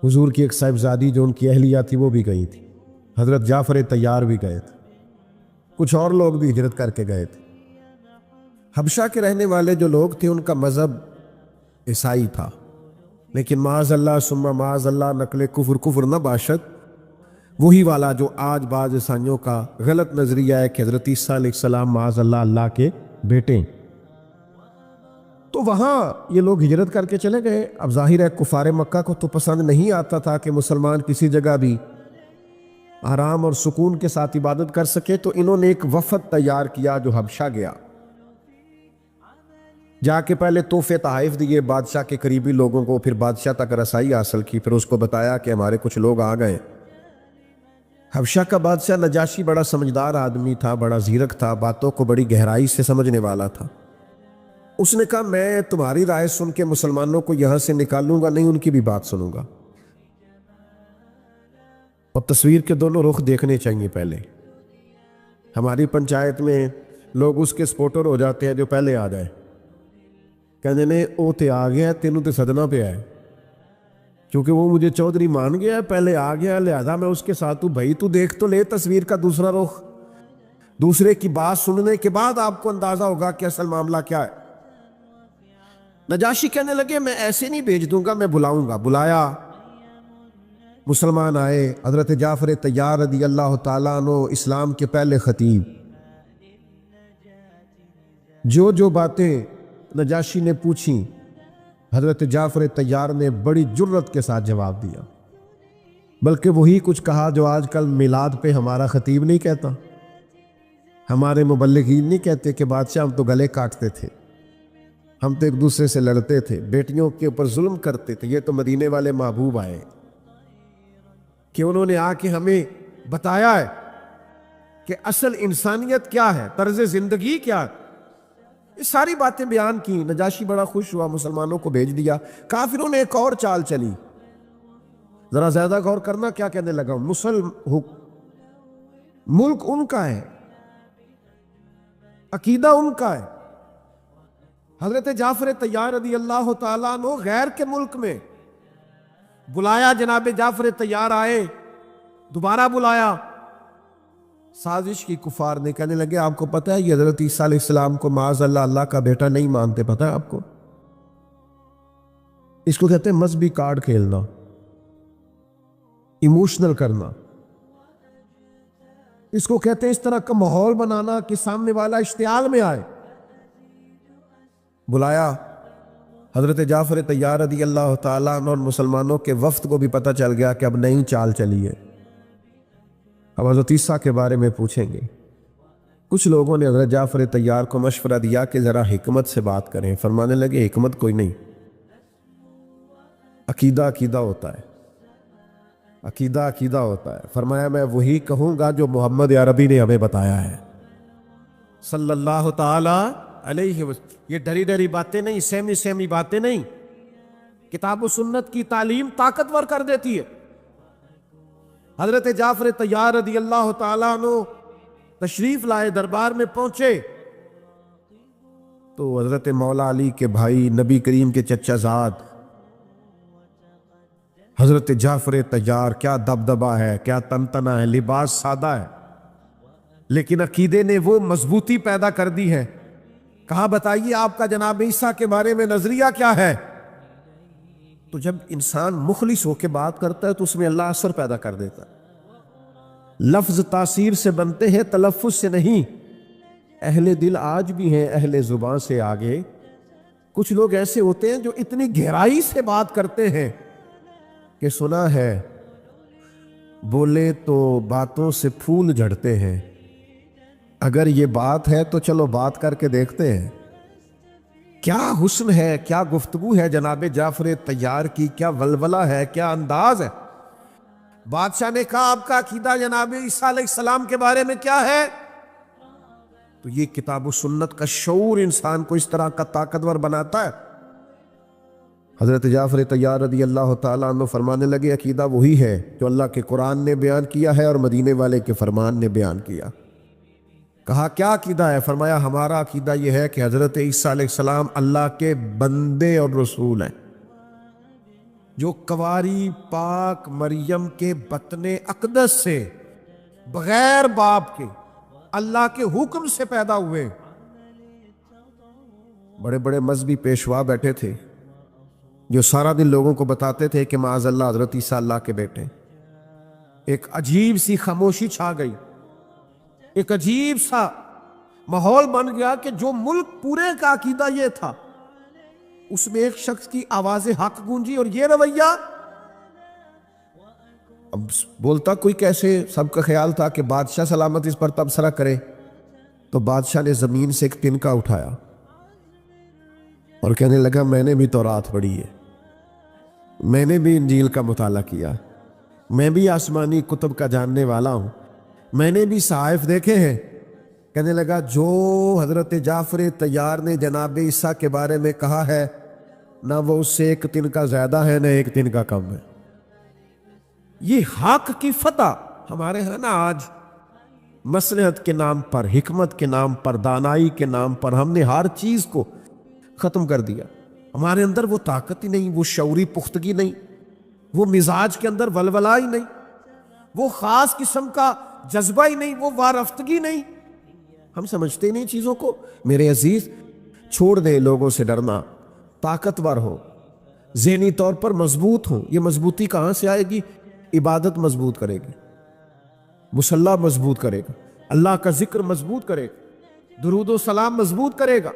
Speaker 1: حضور کی ایک صاحبزادی جو ان کی اہلیہ تھی وہ بھی گئی تھی. حضرت جعفر طیار بھی گئے تھے. کچھ اور لوگ بھی ہجرت کر کے گئے تھے. حبشہ کے رہنے والے جو لوگ تھے ان کا مذہب عیسائی تھا، لیکن معاذ اللہ ثم معاذ اللہ نقل کفر نہ باشد وہی والا جو آج بعض عیسائیوں کا غلط نظریہ ہے کہ حضرت عیسیٰ علیہ السلام معاذ اللہ اللہ کے بیٹے. تو وہاں یہ لوگ ہجرت کر کے چلے گئے. اب ظاہر ہے کفار مکہ کو تو پسند نہیں آتا تھا کہ مسلمان کسی جگہ بھی آرام اور سکون کے ساتھ عبادت کر سکے. تو انہوں نے ایک وفد تیار کیا جو حبشہ گیا. جا کے پہلے تحفے تحائف دیے بادشاہ کے قریبی لوگوں کو، پھر بادشاہ تک رسائی حاصل کی، پھر اس کو بتایا کہ ہمارے کچھ لوگ آ گئے. حبشہ کا بادشاہ نجاشی بڑا سمجھدار آدمی تھا، بڑا زیرک تھا، باتوں کو بڑی گہرائی سے سمجھنے والا تھا. اس نے کہا میں تمہاری رائے سن کے مسلمانوں کو یہاں سے نکالوں گا نہیں، ان کی بھی بات سنوں گا. اور تصویر کے دونوں رخ دیکھنے چاہیے. پہلے ہماری پنچایت میں لوگ اس کے سپورٹر ہو جاتے ہیں جو پہلے آ جائے. کہنے نے او تے آ گیا تینوں تے صدمہ پہ آئے، کیونکہ وہ مجھے چودھری مان گیا، پہلے آ گیا، لہذا میں اس کے ساتھ ہوں. بھائی تو دیکھ تو لے تصویر کا دوسرا رخ. دوسرے کی بات سننے کے بعد آپ کو اندازہ ہوگا کہ اصل معاملہ کیا ہے. نجاشی کہنے لگے میں ایسے نہیں بھیج دوں گا، میں بلاؤں گا. بلایا، مسلمان آئے. حضرت جعفر طیار رضی اللہ تعالیٰ عنہ اسلام کے پہلے خطیب. جو باتیں نجاشی نے پوچھی حضرت جعفر طیار نے بڑی جرت کے ساتھ جواب دیا، بلکہ وہی کچھ کہا جو آج کل میلاد پہ ہمارا خطیب نہیں کہتا، ہمارے مبلغین نہیں کہتے کہ بادشاہ ہم تو گلے کاٹتے تھے، ہم تو ایک دوسرے سے لڑتے تھے، بیٹیوں کے اوپر ظلم کرتے تھے. یہ تو مدینے والے محبوب آئے کہ انہوں نے آ کے ہمیں بتایا ہے کہ اصل انسانیت کیا ہے، طرز زندگی کیا ہے. یہ ساری باتیں بیان کی. نجاشی بڑا خوش ہوا، مسلمانوں کو بھیج دیا. کافروں نے ایک اور چال چلی. ذرا زیادہ غور کرنا کیا کہنے لگا. ملک ان کا ہے، عقیدہ ان کا ہے. حضرت جعفر طیار رضی اللہ تعالیٰ عنہ غیر کے ملک میں بلایا. جناب جعفر طیار آئے، دوبارہ بلایا. سازش کی کفار نے. کہنے لگے آپ کو پتہ ہے یہ حضرت عیسیٰ علیہ السلام کو معاذ اللہ اللہ کا بیٹا نہیں مانتے، پتہ ہے آپ کو؟ اس کو کہتے ہیں مذہبی کارڈ کھیلنا، ایموشنل کرنا. اس کو کہتے ہیں اس طرح کا ماحول بنانا کہ سامنے والا اشتعال میں آئے. بلایا حضرت جعفر طیار رضی اللہ تعالیٰ عنہ اور مسلمانوں کے وفد کو بھی پتہ چل گیا کہ اب نئی چال چلی ہے. اب حضرت عیسیٰ کے بارے میں پوچھیں گے. کچھ لوگوں نے حضرت جعفر طیار کو مشورہ دیا کہ ذرا حکمت سے بات کریں. فرمانے لگے حکمت کوئی نہیں، عقیدہ ہوتا ہے، عقیدہ ہوتا ہے. فرمایا میں وہی کہوں گا جو محمد عربی نے ہمیں بتایا ہے صلی اللہ تعالی علیہ وسلم. یہ ڈری باتیں نہیں، سہمی باتیں نہیں. کتاب و سنت کی تعلیم طاقتور کر دیتی ہے. حضرت جعفر طیار رضی اللہ تعالیٰ عنہ تشریف لائے، دربار میں پہنچے تو حضرت مولا علی کے بھائی، نبی کریم کے چچا زاد حضرت جعفر طیار، کیا دبدبہ ہے، کیا تنتنا ہے، لباس سادہ ہے، لیکن عقیدے نے وہ مضبوطی پیدا کر دی ہے. کہا بتائیے آپ کا جناب عیسیٰ کے بارے میں نظریہ کیا ہے؟ تو جب انسان مخلص ہو کے بات کرتا ہے تو اس میں اللہ اثر پیدا کر دیتا ہے. لفظ تاثیر سے بنتے ہیں، تلفظ سے نہیں. اہل دل آج بھی ہیں اہل زبان سے آگے. کچھ لوگ ایسے ہوتے ہیں جو اتنی گہرائی سے بات کرتے ہیں کہ سنا ہے بولے تو باتوں سے پھول جھڑتے ہیں. اگر یہ بات ہے تو چلو بات کر کے دیکھتے ہیں. کیا حسن ہے، کیا گفتگو ہے جناب جعفر طیار کی، کیا ولولہ ہے، کیا انداز ہے. بادشاہ نے کہا آپ کا عقیدہ جناب عیسیٰ علیہ السلام کے بارے میں کیا ہے؟ تو یہ کتاب و سنت کا شعور انسان کو اس طرح کا طاقتور بناتا ہے. حضرت جعفر طیار رضی اللہ تعالیٰ عنہ فرمانے لگے عقیدہ وہی ہے جو اللہ کے قرآن نے بیان کیا ہے اور مدینے والے کے فرمان نے بیان کیا. کہا کیا عقیدہ ہے؟ فرمایا ہمارا عقیدہ یہ ہے کہ حضرت عیسیٰ علیہ السلام اللہ کے بندے اور رسول ہیں، جو کواری پاک مریم کے بطن اقدس سے بغیر باپ کے اللہ کے حکم سے پیدا ہوئے. بڑے بڑے مذہبی پیشوا بیٹھے تھے جو سارا دن لوگوں کو بتاتے تھے کہ معاذ اللہ حضرت عیسیٰ اللہ کے بیٹے. ایک عجیب سی خاموشی چھا گئی، ایک عجیب سا ماحول بن گیا کہ جو ملک پورے کا عقیدہ یہ تھا، اس میں ایک شخص کی آواز حق گونجی اور یہ رویہ. اب بولتا کوئی کیسے؟ سب کا خیال تھا کہ بادشاہ سلامت اس پر تبصرہ کرے. تو بادشاہ نے زمین سے ایک تنکا اٹھایا اور کہنے لگا میں نے بھی تورات پڑھی ہے، میں نے بھی انجیل کا مطالعہ کیا، میں بھی آسمانی کتب کا جاننے والا ہوں، میں نے بھی صحائف دیکھے ہیں. کہنے لگا جو حضرت جعفر طیار نے جناب عیسیٰ کے بارے میں کہا ہے نہ وہ اس سے ایک تنکا زیادہ ہے نہ ایک تنکا کم ہے. یہ حق کی فتح ہمارے ہاں نا آج مصلحت کے نام پر، حکمت کے نام پر، دانائی کے نام پر ہم نے ہر چیز کو ختم کر دیا. ہمارے اندر وہ طاقت ہی نہیں، وہ شعوری پختگی نہیں، وہ مزاج کے اندر ولولہ ہی نہیں، وہ خاص قسم کا جذبہ ہی نہیں، وہ وارفتگی نہیں. ہم سمجھتے نہیں چیزوں کو. میرے عزیز چھوڑ دیں لوگوں سے ڈرنا، طاقتور ہو، ذہنی طور پر مضبوط ہو. یہ مضبوطی کہاں سے آئے گی؟ عبادت مضبوط کرے گی، مصلی مضبوط کرے گا، اللہ کا ذکر مضبوط کرے گا، درود و سلام مضبوط کرے گا.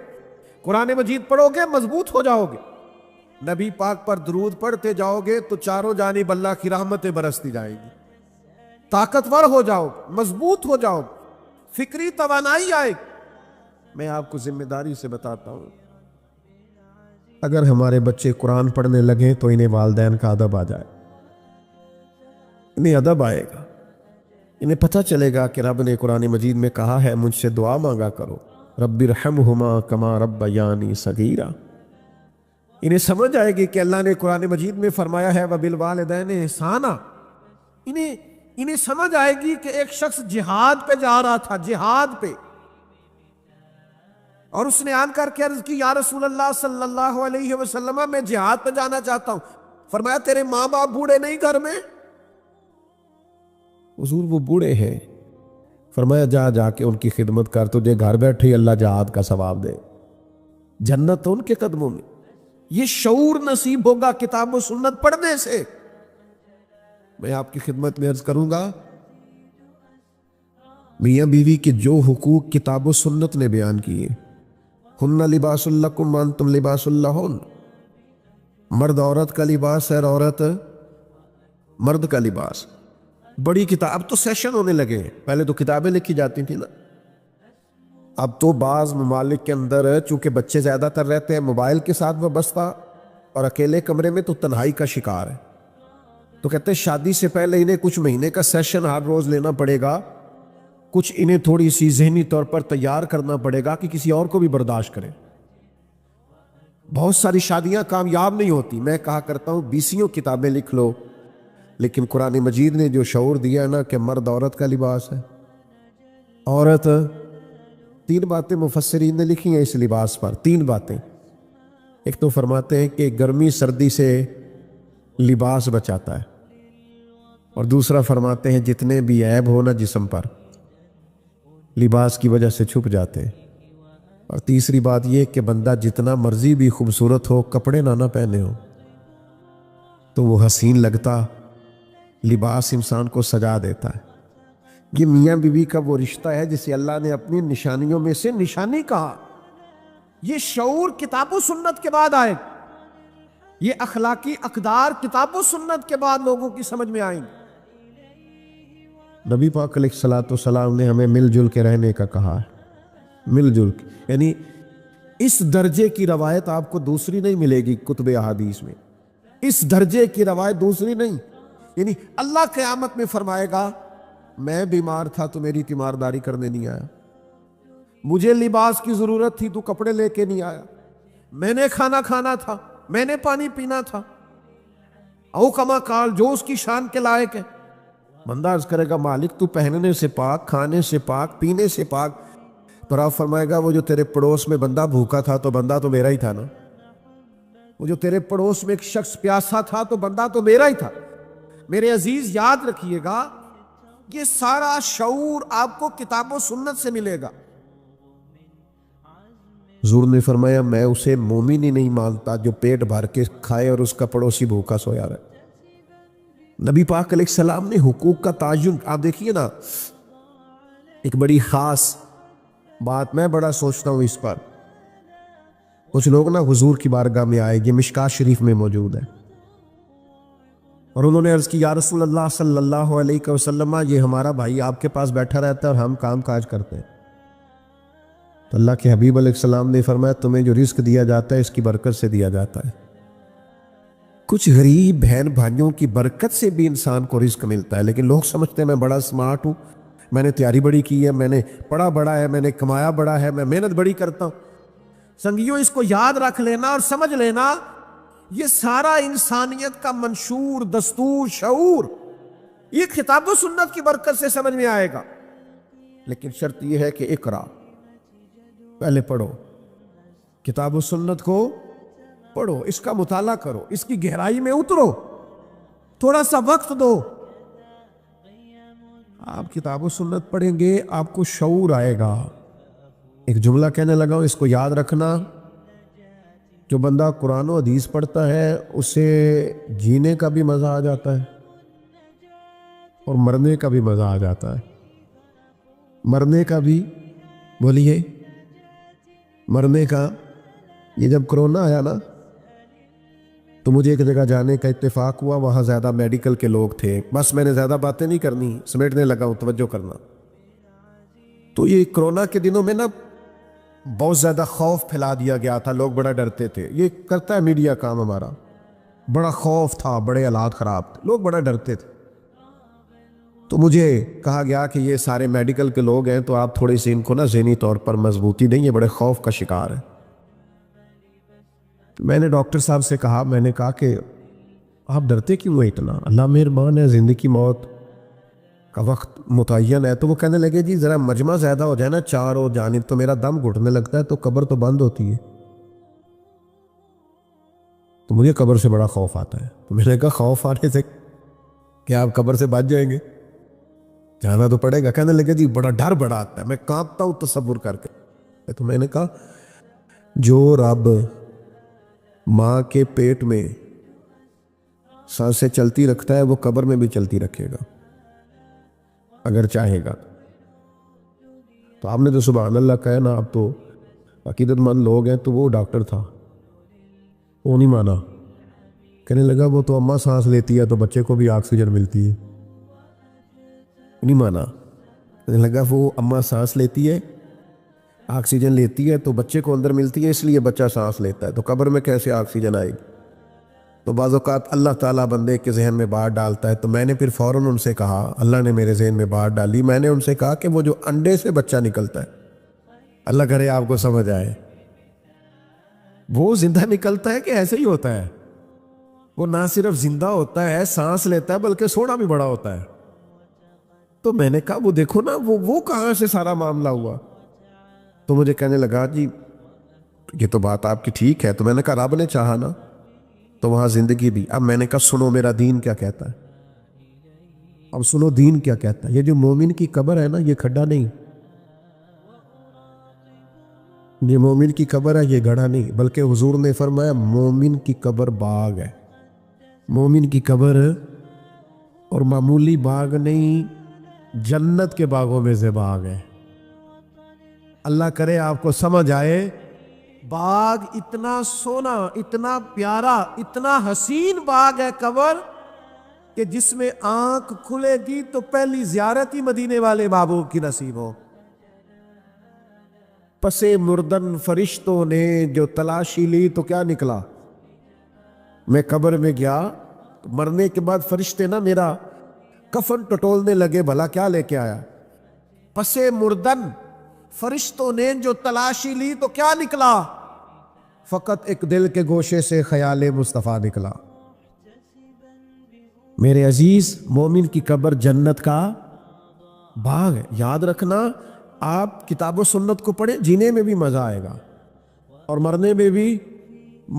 Speaker 1: قرآن مجید پڑھو گے مضبوط ہو جاؤ گے، نبی پاک پر درود پڑھتے جاؤ گے تو چاروں جانب اللہ کی رحمتیں برستی جائیں گی. طاقتور ہو جاؤ گے، مضبوط ہو جاؤ گے، فکری توانائی آئے گی. میں آپ کو ذمہ داری سے بتاتا ہوں، اگر ہمارے بچے قرآن پڑھنے لگیں تو انہیں والدین کا ادب آ جائے، انہیں ادب آئے گا، انہیں پتہ چلے گا کہ رب نے قرآن مجید میں کہا ہے مجھ سے دعا مانگا کرو، رب ارحمہما کما ربیانی صغیرا. انہیں سمجھ آئے گی کہ اللہ نے قرآن مجید میں فرمایا ہے وبالوالدین احسانا. انہیں سمجھ آئے گی کہ ایک شخص جہاد پہ جا رہا تھا، جہاد پہ، اور اس نے آن کر کے عرض کی یا رسول اللہ صلی اللہ علیہ وسلم میں جہاد پہ جانا چاہتا ہوں. فرمایا تیرے ماں باپ بوڑھے نہیں گھر میں؟ حضور وہ بوڑھے ہیں. فرمایا جا کے ان کی خدمت کر، تجھے گھر بیٹھے اللہ جہاد کا ثواب دے، جنت ان کے قدموں میں. یہ شعور نصیب ہوگا کتاب و سنت پڑھنے سے. میں آپ کی خدمت میں عرض کروں گا میاں بیوی کے جو حقوق کتاب و سنت نے بیان کیے، ہن لباس لکم وانتم لباس لہن، مرد عورت کا لباس ہے اور عورت مرد کا لباس. بڑی کتاب تو سیشن ہونے لگے ہیں، پہلے تو کتابیں لکھی جاتی تھیں نا. اب تو بعض ممالک کے اندر چونکہ بچے زیادہ تر رہتے ہیں موبائل کے ساتھ وابستہ اور اکیلے کمرے میں، تو تنہائی کا شکار ہے. تو کہتے ہیں شادی سے پہلے انہیں کچھ مہینے کا سیشن ہر روز لینا پڑے گا، کچھ انہیں تھوڑی سی ذہنی طور پر تیار کرنا پڑے گا کہ کسی اور کو بھی برداشت کریں. بہت ساری شادیاں کامیاب نہیں ہوتی. میں کہا کرتا ہوں 20 کتابیں لکھ لو، لیکن قرآن مجید نے جو شعور دیا نا کہ مرد عورت کا لباس ہے، عورت تین باتیں مفسرین نے لکھی ہیں اس لباس پر، تین باتیں. ایک تو فرماتے ہیں کہ گرمی سردی سے لباس بچاتا ہے، اور دوسرا فرماتے ہیں جتنے بھی عیب ہو نا جسم پر لباس کی وجہ سے چھپ جاتے ہیں. اور تیسری بات یہ کہ بندہ جتنا مرضی بھی خوبصورت ہو، کپڑے نہ پہنے ہو تو وہ حسین لگتا. لباس انسان کو سجا دیتا ہے. یہ میاں بیوی کا وہ رشتہ ہے جسے اللہ نے اپنی نشانیوں میں سے نشانی کہا. یہ شعور کتاب و سنت کے بعد آئے، یہ اخلاقی اقدار کتاب و سنت کے بعد لوگوں کی سمجھ میں آئیں. نبی پاک علیہ الصلوۃ والسلام نے ہمیں مل جل کے رہنے کا کہا ہے. مل جل کے، یعنی اس درجے کی روایت آپ کو دوسری نہیں ملے گی کتب احادیث میں. اس درجے کی روایت دوسری نہیں. یعنی اللہ قیامت میں فرمائے گا میں بیمار تھا تو میری تیمارداری کرنے نہیں آیا، مجھے لباس کی ضرورت تھی تو کپڑے لے کے نہیں آیا، میں نے کھانا کھانا تھا، میں نے پانی پینا تھا، او کما قال، جو اس کی شان کے لائق ہے. بندہ عرض کرے گا مالک تو پہننے سے پاک، کھانے سے پاک، پینے سے پاک. تو آپ فرمائے گا وہ جو تیرے پڑوس میں بندہ بھوکا تھا تو بندہ تو میرا ہی تھا نا، وہ جو تیرے پڑوس میں ایک شخص پیاسا تھا تو بندہ تو میرا ہی تھا. میرے عزیز یاد رکھیے گا یہ سارا شعور آپ کو کتاب و سنت سے ملے گا. حضور نے فرمایا میں اسے مومن ہی نہیں مانتا جو پیٹ بھر کے کھائے اور اس کا پڑوسی بھوکا سویا رہے. نبی پاک علیہ السلام نے حقوق کا تعین، آپ دیکھیے نا، ایک بڑی خاص بات میں بڑا سوچتا ہوں اس پر. کچھ لوگ نا حضور کی بارگاہ میں آئے، یہ مشکات شریف میں موجود ہے، اور انہوں نے عرض کی یا رسول اللہ صلی اللہ علیہ وسلم یہ ہمارا بھائی آپ کے پاس بیٹھا رہتا ہے اور ہم کام کاج کرتے ہیں. تو اللہ کے حبیب علیہ السلام نے فرمایا تمہیں جو رزق دیا جاتا ہے اس کی برکت سے دیا جاتا ہے. کچھ غریب بہن بھائیوں کی برکت سے بھی انسان کو رزق ملتا ہے، لیکن لوگ سمجھتے ہیں میں بڑا سمارٹ ہوں، میں نے تیاری بڑی کی ہے، میں نے پڑھا بڑا ہے، میں نے کمایا بڑا ہے، میں محنت بڑی کرتا ہوں. سنگیوں اس کو یاد رکھ لینا اور سمجھ لینا یہ سارا انسانیت کا منشور، دستور، شعور یہ کتاب و سنت کی برکت سے سمجھ میں آئے گا. لیکن شرط یہ ہے کہ اقرا، پہلے پڑھو، کتاب و سنت کو پڑھو، اس کا مطالعہ کرو، اس کی گہرائی میں اترو، تھوڑا سا وقت دو. آپ کتاب و سنت پڑھیں گے آپ کو شعور آئے گا. ایک جملہ کہنے لگا ہوں، اس کو یاد رکھنا، جو بندہ قرآن و حدیث پڑھتا ہے اسے جینے کا بھی مزہ آ جاتا ہے اور مرنے کا بھی مزہ آ جاتا ہے. مرنے کا بھی، بولیے، مرنے کا. یہ جب کرونا آیا نا تو مجھے ایک جگہ جانے کا اتفاق ہوا، وہاں زیادہ میڈیکل کے لوگ تھے. بس میں نے زیادہ باتیں نہیں کرنی، سمیٹنے لگا ہوں، توجہ کرنا. تو یہ کرونا کے دنوں میں نا بہت زیادہ خوف پھیلا دیا گیا تھا، لوگ بڑا ڈرتے تھے. یہ کرتا ہے میڈیا کام ہمارا. بڑا خوف تھا، بڑے حالات خراب تھے، لوگ بڑا ڈرتے تھے. تو مجھے کہا گیا کہ یہ سارے میڈیکل کے لوگ ہیں تو آپ تھوڑی سی ان کو نا ذہنی طور پر مضبوطی دیں، یہ بڑے خوف کا شکار ہے. میں نے ڈاکٹر صاحب سے کہا، میں نے کہا کہ آپ ڈرتے کیوں ہیں اتنا؟ اللہ مہربان ہے، زندگی موت کا وقت متعین ہے. تو وہ کہنے لگے جی ذرا مجمع زیادہ ہو جائے نا چاروں جانب تو میرا دم گھٹنے لگتا ہے، تو قبر تو بند ہوتی ہے، تو مجھے قبر سے بڑا خوف آتا ہے. تو میں نے کہا خوف آنے سے کیا آپ قبر سے بچ جائیں گے؟ جانا تو پڑے گا. کہنے لگے جی بڑا ڈر بڑا آتا ہے، میں کانپتا ہوں تصور کر کے. تو میں نے کہا جو رب ماں کے پیٹ میں سانسیں چلتی رکھتا ہے وہ قبر میں بھی چلتی رکھے گا اگر چاہے گا. تو آپ نے تو سبحان اللہ کہا نا، آپ تو عقیدت مند لوگ ہیں. تو وہ ڈاکٹر تھا، وہ نہیں مانا. کہنے لگا وہ تو اماں سانس لیتی ہے تو بچے کو بھی آکسیجن ملتی ہے. نہیں مانا. کہنے لگا وہ اماں سانس لیتی ہے، آکسیجن لیتی ہے تو بچے کو اندر ملتی ہے، اس لیے بچہ سانس لیتا ہے، تو قبر میں کیسے آکسیجن آئے گی؟ تو بعض اوقات اللہ تعالیٰ بندے کے ذہن میں بات ڈالتا ہے. تو میں نے پھر فوراً ان سے کہا، اللہ نے میرے ذہن میں بات ڈالی، میں نے ان سے کہا کہ وہ جو انڈے سے بچہ نکلتا ہے، اللہ کرے آپ کو سمجھ آئے، وہ زندہ نکلتا ہے کہ ایسے ہی ہوتا ہے؟ وہ نہ صرف زندہ ہوتا ہے، سانس لیتا ہے، بلکہ سونا بھی بڑا ہوتا ہے. تو میں نے کہا وہ دیکھو نا وہ کہاں سے سارا معاملہ ہوا؟ تو مجھے کہنے لگا جی یہ تو بات آپ کی ٹھیک ہے. تو میں نے کہا رب نے چاہا نا تو وہاں زندگی بھی. اب میں نے کہا سنو میرا دین کیا کہتا ہے. اب سنو دین کیا کہتا ہے. یہ جو مومن کی قبر ہے نا یہ کھڈا نہیں، یہ مومن کی قبر ہے یہ گڑھا نہیں، بلکہ حضور نے فرمایا مومن کی قبر باغ ہے. مومن کی قبر اور معمولی باغ نہیں، جنت کے باغوں میں سے باغ ہے. اللہ کرے آپ کو سمجھ آئے. باغ اتنا سونا، اتنا پیارا، اتنا حسین باغ ہے قبر کہ جس میں آنکھ کھلے گی تو پہلی زیارت ہی مدینے والے محبوب کی نصیب ہو. پسے مردن فرشتوں نے جو تلاشی لی تو کیا نکلا؟ میں قبر میں گیا، مرنے کے بعد فرشتے نا میرا کفن ٹٹولنے لگے، بھلا کیا لے کے آیا؟ پسے مردن فرشتوں نے جو تلاشی لی تو کیا نکلا؟ فقط ایک دل کے گوشے سے خیال مصطفیٰ نکلا. میرے عزیز مومن کی قبر جنت کا باغ ہے. یاد رکھنا آپ کتاب و سنت کو پڑھیں، جینے میں بھی مزہ آئے گا اور مرنے میں بھی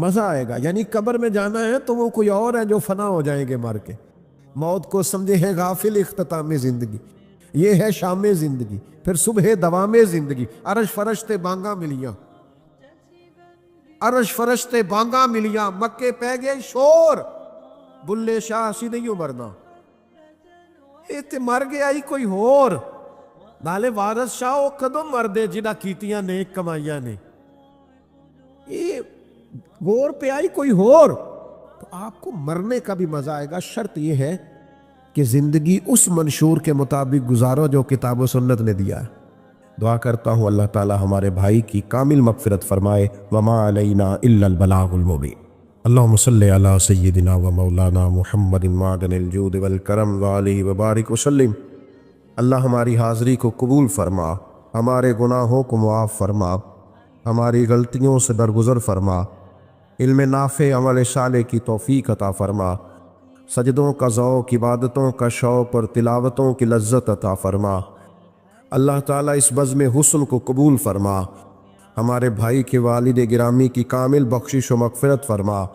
Speaker 1: مزہ آئے گا. یعنی قبر میں جانا ہے تو وہ کوئی اور ہے جو فنا ہو جائیں گے مر کے. موت کو سمجھے ہے غافل اختتام زندگی، یہ ہے شام زندگی، پھر صبح دوام زندگی. عرش فرشتے بانگا ملیاں، عرش فرشتے بانگا ملیاں، مکے پہ گئے شور، بلے شاہ سی نہیں مرنا یہ تے مر گیا ہی کوئی ہور. نالے وارث شاہ وہ کدوں مردے جنہ کیتیاں نیک کمائیاں نے، یہ غور پہ آئی کوئی ہور. تو آپ کو مرنے کا بھی مزہ آئے گا. شرط یہ ہے کہ زندگی اس منشور کے مطابق گزارو جو کتاب و سنت نے دیا ہے. دعا کرتا ہوں اللہ تعالی ہمارے بھائی کی کامل مغفرت فرمائے. وما علینا الا البلاغ المبین. اللہم صلی علی سیدنا و مولانا محمد معدن الجود والکرم وآلہ وبارک وسلم. اللہ ہماری حاضری کو قبول فرما، ہمارے گناہوں کو معاف فرما، ہماری غلطیوں سے درگزر فرما، علم نافع عمل صالح کی توفیق عطا فرما، سجدوں کا ذوق، عبادتوں کا شوق اور تلاوتوں کی لذت عطا فرما. اللہ تعالیٰ اس بزم حسن کو قبول فرما. ہمارے بھائی کے والد گرامی کی کامل بخشش و مغفرت فرما،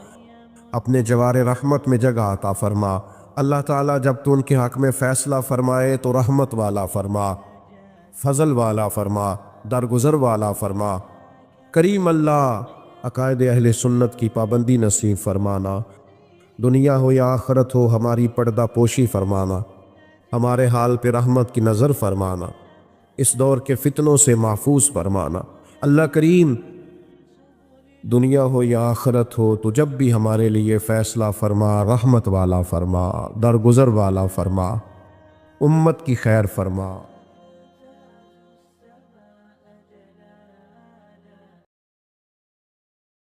Speaker 1: اپنے جوار رحمت میں جگہ عطا فرما. اللہ تعالیٰ جب تو ان کے حق میں فیصلہ فرمائے تو رحمت والا فرما، فضل والا فرما، درگزر والا فرما. کریم اللہ عقائد اہل سنت کی پابندی نصیب فرمانا. دنیا ہو یا آخرت ہو ہماری پردہ پوشی فرمانا. ہمارے حال پہ رحمت کی نظر فرمانا. اس دور کے فتنوں سے محفوظ فرمانا. اللہ کریم دنیا ہو یا آخرت ہو تو جب بھی ہمارے لیے فیصلہ فرما، رحمت والا فرما، درگزر والا فرما، امت کی خیر فرما.